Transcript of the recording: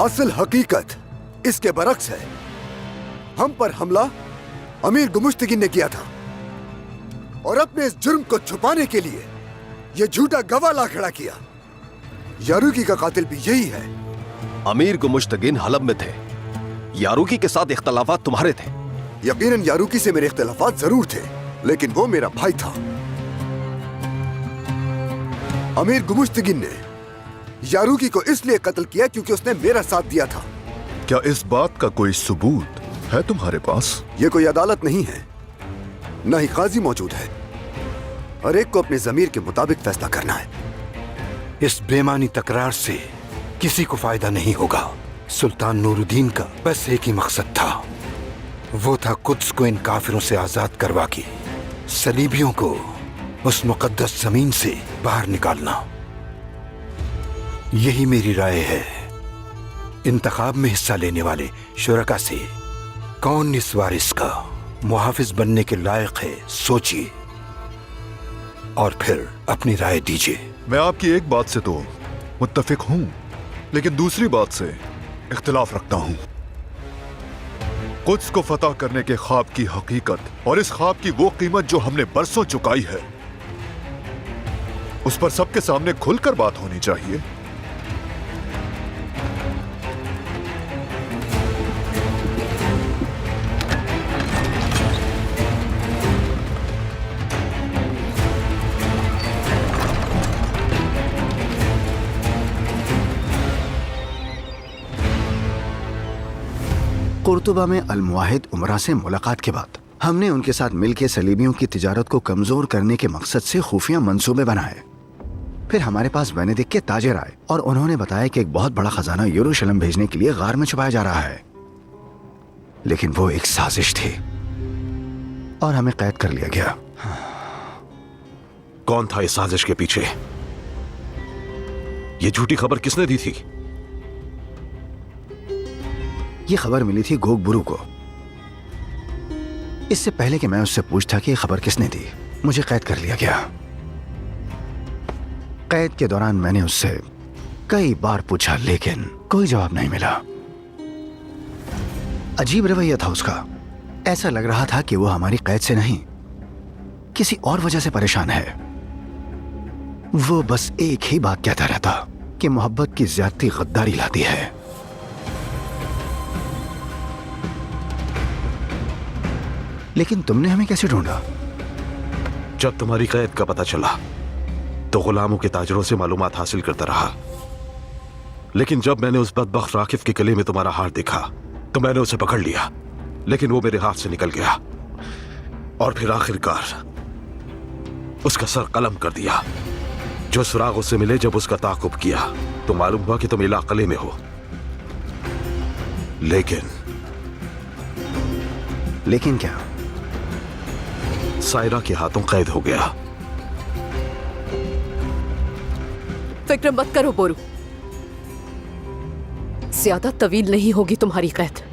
असल हकीकत इसके बरक्स है। हम पर हमला अमीर गुमुश्तगिन ने किया था और अपने इस जुर्म को छुपाने के लिए यह झूठा गवाह ला खड़ा किया। यारूकी का कातिल भी यही है। अमीर गुमुश्तगिन हलब में थे, यारूकी के साथ इख्तलाफात तुम्हारे थे। यकीनन यारूकी से मेरे इख्तलाफात जरूर थे, लेकिन वो मेरा भाई था। अमीर गुमुश्तगिन ने यारूकी को इसलिए कत्ल किया क्योंकि उसने मेरा साथ दिया था। क्या इस बात का कोई सबूत है तुम्हारे पास? यह कोई अदालत नहीं है, न ही काजी मौजूद है। हर एक को अपने जमीर के मुताबिक फैसला करना है। इस बेमानी तकरार से किसी को फायदा नहीं होगा। सुल्तान नूरुद्दीन का बस एक ही मकसद था, वो था कुद्स को इन काफिरों से आजाद करवा के सलीबियों को उस मुकद्दस जमीन से बाहर निकालना। यही मेरी राय है। इंतखाब में हिस्सा लेने वाले शुरका से कौन इस वारिस का मुहाफिज बनने के लायक है, सोचिए और फिर अपनी राय दीजिए। मैं आपकी एक बात से तो मुत्तफिक हूं, लेकिन दूसरी बात से इख्तिलाफ रखता हूं। कुद्स को फतह करने के ख्वाब की हकीकत और इस ख्वाब की वो कीमत जो हमने बरसों चुकाई है, उस पर सबके सामने खुलकर बात होनी चाहिए। कुर्तुबा में अल-मुवाहिद उमरा से मुलाकात के बाद हमने उनके साथ मिलकर सलीबियों की तिजारत को कमजोर करने के मकसद से खुफिया मंसूबे बनाए। फिर हमारे पास वेनेदिक के ताजिर आए और उन्होंने बताया कि एक बहुत बड़ा खजाना यरूशलेम भेजने के लिए गार में छुपाया जा रहा है, लेकिन वो एक साजिश थी और हमें कैद कर लिया गया। कौन था इस साजिश के पीछे? ये झूठी खबर किसने दी थी? ये खबर मिली थी गोग बुरू को। इससे पहले कि मैं उससे पूछता कि ये खबर किसने दी, मुझे कैद कर लिया गया। कैद के दौरान मैंने उससे कई बार पूछा, लेकिन कोई जवाब नहीं मिला। अजीब रवैया था उसका। ऐसा लग रहा था कि वो हमारी कैद से नहीं, किसी और वजह से परेशान है। वो बस एक ही बात कहता रहता कि मोहब्बत की ज्यादती गद्दारी लाती है। लेकिन तुमने हमें कैसे ढूंढा? जब तुम्हारी कैद का पता चला तो गुलामों के ताजरों से मालूमात हासिल करता रहा, लेकिन जब मैंने उस बदबख्त राकिफ के गले में तुम्हारा हार देखा तो मैंने उसे पकड़ लिया, लेकिन वो मेरे हाथ से निकल गया और फिर आखिरकार उसका सर कलम कर दिया। जो सुराग उससे मिले जब उसका ताकुब किया तो मालूम हुआ कि तुम इला किले में हो, लेकिन क्या? सायरा के हाथों कैद हो गया। फिक्र मत करो बोरू, ज्यादा तवील नहीं होगी तुम्हारी कैद।